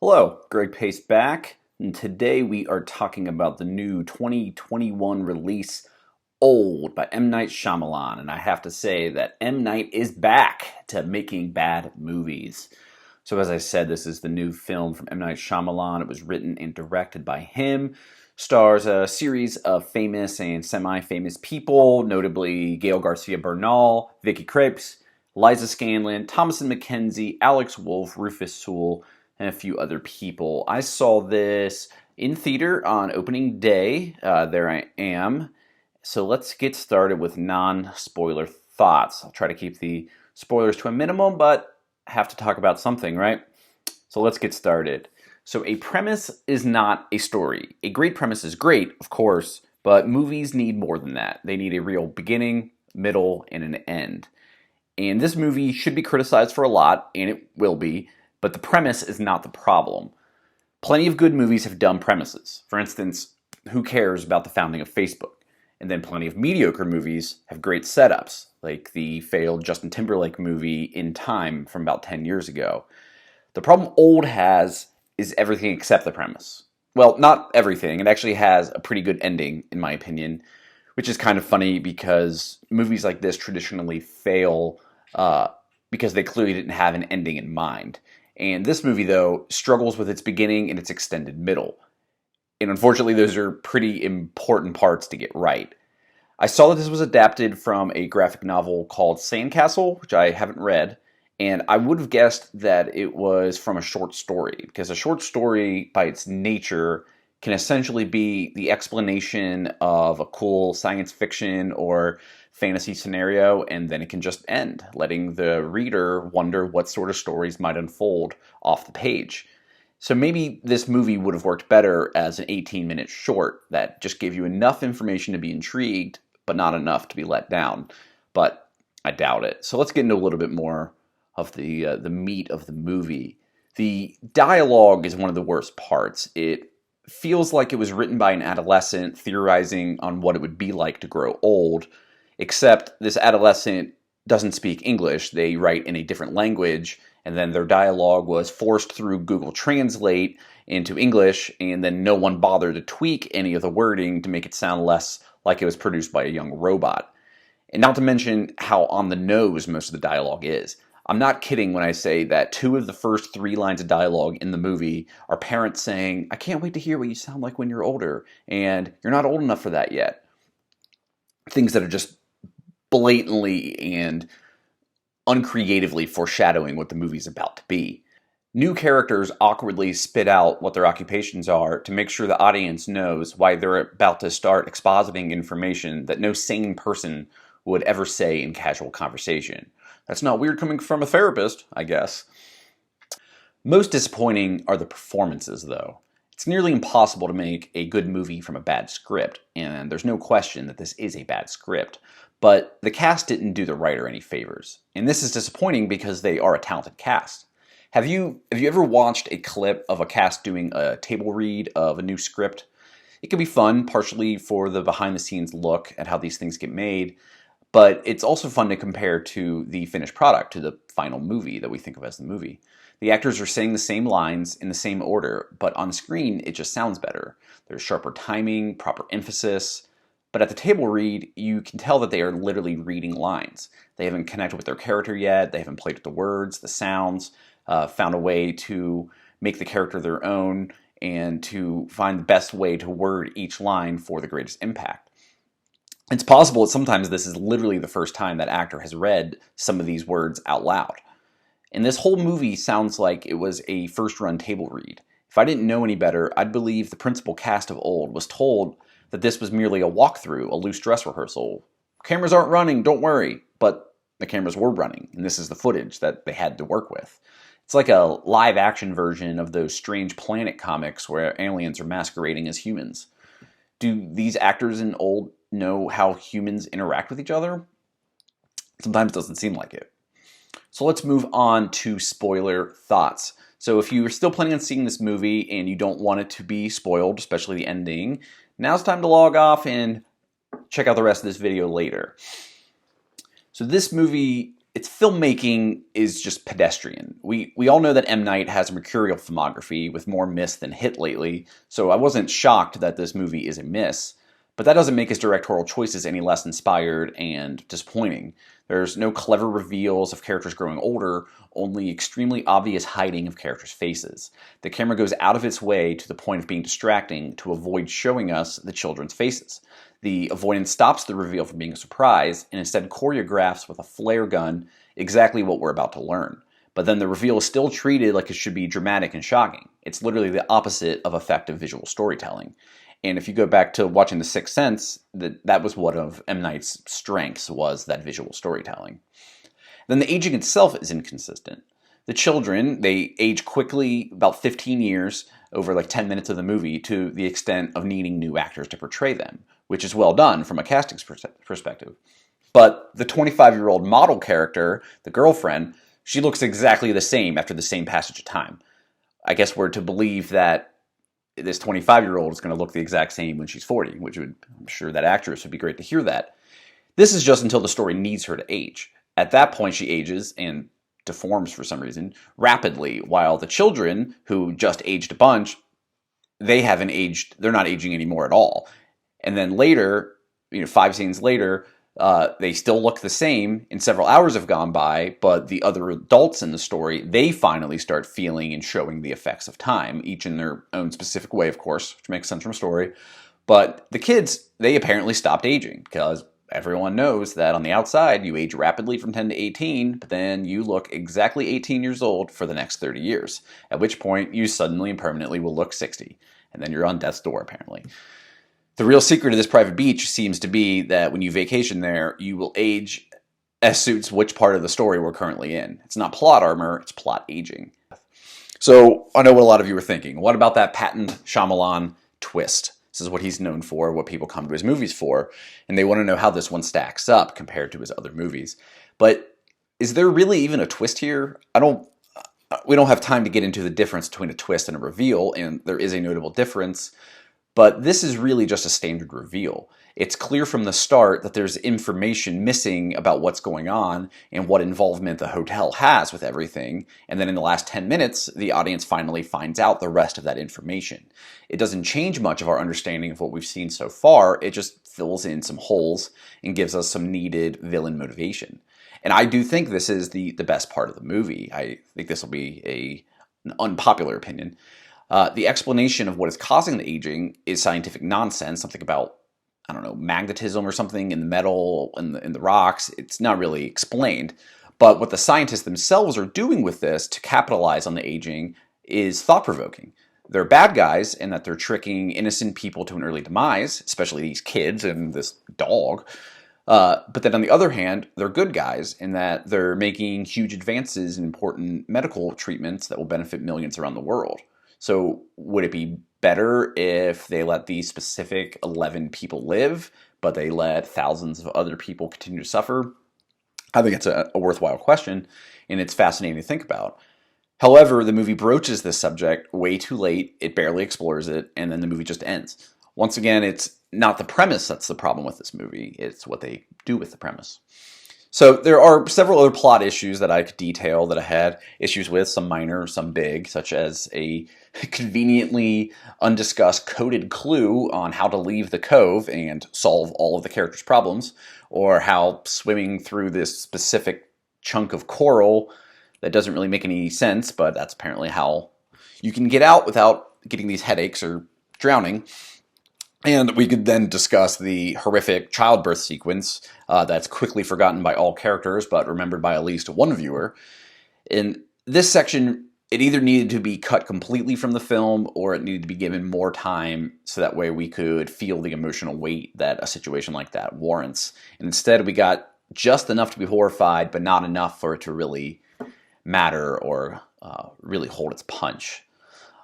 Hello, Greg Pace back, and today we are talking about the new 2021 release, Old, by M. Night Shyamalan. And I have to say that M. Night is back to making bad movies. So as I said, this is the new film from M. Night Shyamalan. It was written and directed by him. Stars a series of famous and semi-famous people, notably Gail Garcia Bernal, Vicky Krieps, Liza Scanlon, Thomasin McKenzie, Alex Wolff, Rufus Sewell, and a few other people. I saw this in theater on opening day. There I am. So let's get started with non-spoiler thoughts. I'll try to keep the spoilers to a minimum, but I have to talk about something, right? So let's get started. So a premise is not a story. A great premise is great, of course, but movies need more than that. They need a real beginning, middle, and an end. And this movie should be criticized for a lot, and it will be, but the premise is not the problem. Plenty of good movies have dumb premises. For instance, who cares about the founding of Facebook? And then plenty of mediocre movies have great setups, like the failed Justin Timberlake movie In Time from about 10 years ago. The problem Old has is everything except the premise. Well, not everything. It actually has a pretty good ending, in my opinion, which is kind of funny because movies like this traditionally fail because they clearly didn't have an ending in mind. And this movie, though, struggles with its beginning and its extended middle. And unfortunately, those are pretty important parts to get right. I saw that this was adapted from a graphic novel called Sandcastle, which I haven't read, and I would have guessed that it was from a short story, because a short story, by its nature, can essentially be the explanation of a cool science fiction or fantasy scenario, and then it can just end, letting the reader wonder what sort of stories might unfold off the page. So maybe this movie would have worked better as an 18-minute short that just gave you enough information to be intrigued, but not enough to be let down. But I doubt it. So let's get into a little bit more of the meat of the movie. The dialogue is one of the worst parts. It feels like it was written by an adolescent theorizing on what it would be like to grow old, except this adolescent doesn't speak English. They write in a different language, and then their dialogue was forced through Google Translate into English, and then no one bothered to tweak any of the wording to make it sound less like it was produced by a young robot. And not to mention how on the nose most of the dialogue is. I'm not kidding when I say that 2 of the first 3 lines of dialogue in the movie are parents saying, "I can't wait to hear what you sound like when you're older," and "You're not old enough for that yet." Things that are just blatantly and uncreatively foreshadowing what the movie's about to be. New characters awkwardly spit out what their occupations are to make sure the audience knows why they're about to start expositing information that no sane person would ever say in casual conversation. That's not weird coming from a therapist, I guess. Most disappointing are the performances, though. It's nearly impossible to make a good movie from a bad script, and there's no question that this is a bad script. But the cast didn't do the writer any favors. And this is disappointing because they are a talented cast. Have you ever watched a clip of a cast doing a table read of a new script? It can be fun, partially for the behind-the-scenes look at how these things get made, but it's also fun to compare to the finished product, to the final movie that we think of as the movie. The actors are saying the same lines in the same order, but on screen it just sounds better. There's sharper timing, proper emphasis, but at the table read, you can tell that they are literally reading lines. They haven't connected with their character yet, they haven't played with the words, the sounds, found a way to make the character their own, and to find the best way to word each line for the greatest impact. It's possible that sometimes this is literally the first time that actor has read some of these words out loud. And this whole movie sounds like it was a first-run table read. If I didn't know any better, I'd believe the principal cast of Old was told that this was merely a walkthrough, a loose dress rehearsal. Cameras aren't running, don't worry. But the cameras were running, and this is the footage that they had to work with. It's like a live-action version of those Strange Planet comics where aliens are masquerading as humans. Do these actors in Old know how humans interact with each other? Sometimes it doesn't seem like it. So let's move on to spoiler thoughts. So if you're still planning on seeing this movie and you don't want it to be spoiled, especially the ending, now's time to log off and check out the rest of this video later. So this movie its filmmaking is just pedestrian. We all know that M. Night has a mercurial filmography with more miss than hit lately, so I wasn't shocked that this movie is a miss. But that doesn't make his directorial choices any less inspired and disappointing. There's no clever reveals of characters growing older, only extremely obvious hiding of characters' faces. The camera goes out of its way to the point of being distracting to avoid showing us the children's faces. The avoidance stops the reveal from being a surprise and instead choreographs with a flare gun exactly what we're about to learn. But then the reveal is still treated like it should be dramatic and shocking. It's literally the opposite of effective visual storytelling. And if you go back to watching The Sixth Sense, that was one of M. Night's strengths, was that visual storytelling. Then the aging itself is inconsistent. The children, they age quickly, about 15 years, over like 10 minutes of the movie, to the extent of needing new actors to portray them, which is well done from a casting perspective. But the 25-year-old model character, the girlfriend, she looks exactly the same after the same passage of time. I guess we're to believe that this 25-year-old is going to look the exact same when she's 40, which I'm sure that actress would be great to hear that. This is just until the story needs her to age. At that point, she ages and deforms for some reason rapidly, while the children, who just aged a bunch, they haven't aged, they're not aging anymore at all. And then later, 5 scenes later, they still look the same, and several hours have gone by, but the other adults in the story, they finally start feeling and showing the effects of time, each in their own specific way, of course, which makes sense from a story. But the kids, they apparently stopped aging, because everyone knows that on the outside, you age rapidly from 10 to 18, but then you look exactly 18 years old for the next 30 years, at which point you suddenly and permanently will look 60, and then you're on death's door, apparently. The real secret of this private beach seems to be that when you vacation there, you will age as suits which part of the story we're currently in. It's not plot armor, it's plot aging. So I know what a lot of you are thinking. What about that patent Shyamalan twist? This is what he's known for, what people come to his movies for, and they want to know how this one stacks up compared to his other movies. But is there really even a twist here? We don't have time to get into the difference between a twist and a reveal, and there is a notable difference. But this is really just a standard reveal. It's clear from the start that there's information missing about what's going on and what involvement the hotel has with everything. And then in the last 10 minutes, the audience finally finds out the rest of that information. It doesn't change much of our understanding of what we've seen so far. It just fills in some holes and gives us some needed villain motivation. And I do think this is the best part of the movie. I think this will be an unpopular opinion. The explanation of what is causing the aging is scientific nonsense, something about, I don't know, magnetism or something in the metal, in the rocks. It's not really explained. But what the scientists themselves are doing with this to capitalize on the aging is thought-provoking. They're bad guys in that they're tricking innocent people to an early demise, especially these kids and this dog. But then on the other hand, they're good guys in that they're making huge advances in important medical treatments that will benefit millions around the world. So would it be better if they let these specific 11 people live, but they let thousands of other people continue to suffer? I think it's a worthwhile question, and it's fascinating to think about. However, the movie broaches this subject way too late, it barely explores it, and then the movie just ends. Once again, it's not the premise that's the problem with this movie, it's what they do with the premise. So there are several other plot issues that I could detail that I had issues with, some minor, some big, such as a conveniently undiscussed coded clue on how to leave the cove and solve all of the characters' problems, or how swimming through this specific chunk of coral that doesn't really make any sense, but that's apparently how you can get out without getting these headaches or drowning. And we could then discuss the horrific childbirth sequence that's quickly forgotten by all characters, but remembered by at least one viewer. In this section, it either needed to be cut completely from the film, or it needed to be given more time so that way we could feel the emotional weight that a situation like that warrants. And instead, we got just enough to be horrified, but not enough for it to really matter or really hold its punch.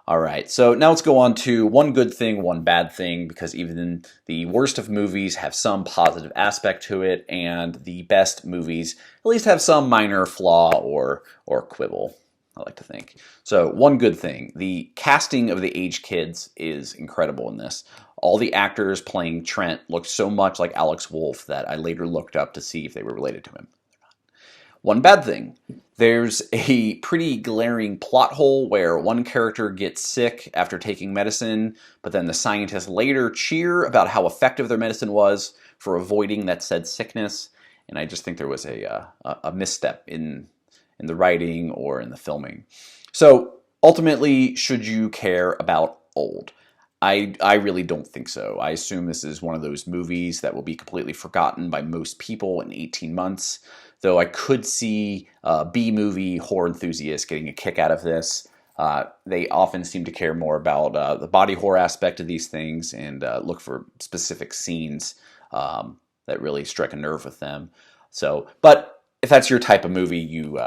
All right, so now let's go on to one good thing, one bad thing, because even the worst of movies have some positive aspect to it, and the best movies at least have some minor flaw or quibble, I like to think. So one good thing, the casting of the aged kids is incredible in this. All the actors playing Trent look so much like Alex Wolff that I later looked up to see if they were related to him. One bad thing. There's a pretty glaring plot hole where one character gets sick after taking medicine, but then the scientists later cheer about how effective their medicine was for avoiding that said sickness. And I just think there was a misstep in the writing or in the filming. So ultimately, should you care about Old? I really don't think so. I assume this is one of those movies that will be completely forgotten by most people in 18 months, though I could see B-movie horror enthusiasts getting a kick out of this. They often seem to care more about the body horror aspect of these things and look for specific scenes that really strike a nerve with them. So, but if that's your type of movie, you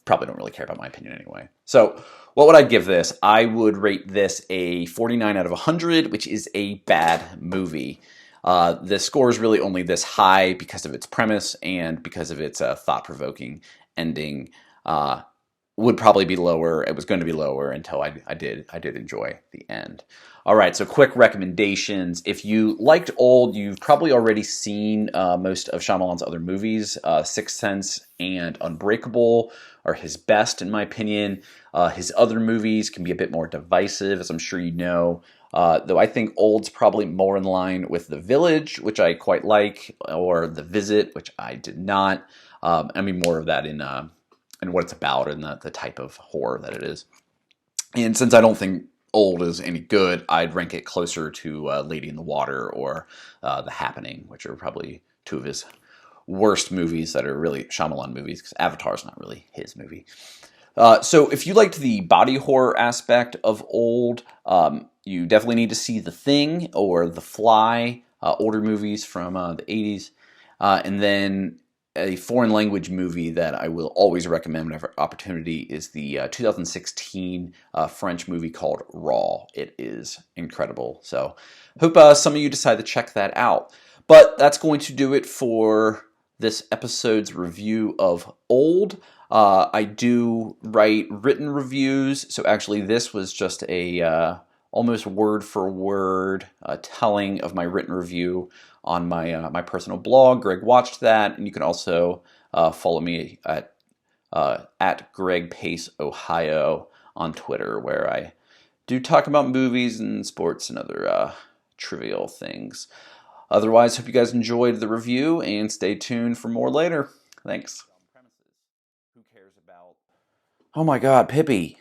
probably don't really care about my opinion anyway. So, what would I give this? I would rate this a 49 out of 100, which is a bad movie. The score is really only this high because of its premise and because of its thought-provoking ending. Would probably be lower. It was going to be lower until I did enjoy the end. All right, so quick recommendations. If you liked Old, you've probably already seen most of Shyamalan's other movies. Sixth Sense and Unbreakable are his best, in my opinion. His other movies can be a bit more divisive, as I'm sure you know. Though I think Old's probably more in line with The Village, which I quite like, or The Visit, which I did not. I mean, more of that in what it's about and the type of horror that it is. And since I don't think Old is any good, I'd rank it closer to Lady in the Water or The Happening, which are probably two of his worst movies that are really Shyamalan movies, because Avatar's not really his movie. So if you liked the body horror aspect of Old, you definitely need to see The Thing or The Fly, older movies from the 80s. And then a foreign language movie that I will always recommend whenever opportunity is the 2016 French movie called Raw. It is incredible. So hope some of you decide to check that out. But that's going to do it for this episode's review of Old. I do write written reviews, so actually this was just a almost word for word telling of my written review on my personal blog. Greg watched that, and you can also follow me at Greg Pace Ohio on Twitter, where I do talk about movies and sports and other trivial things. Otherwise, hope you guys enjoyed the review, and stay tuned for more later. Thanks. Who cares about? Oh my God, Pippi.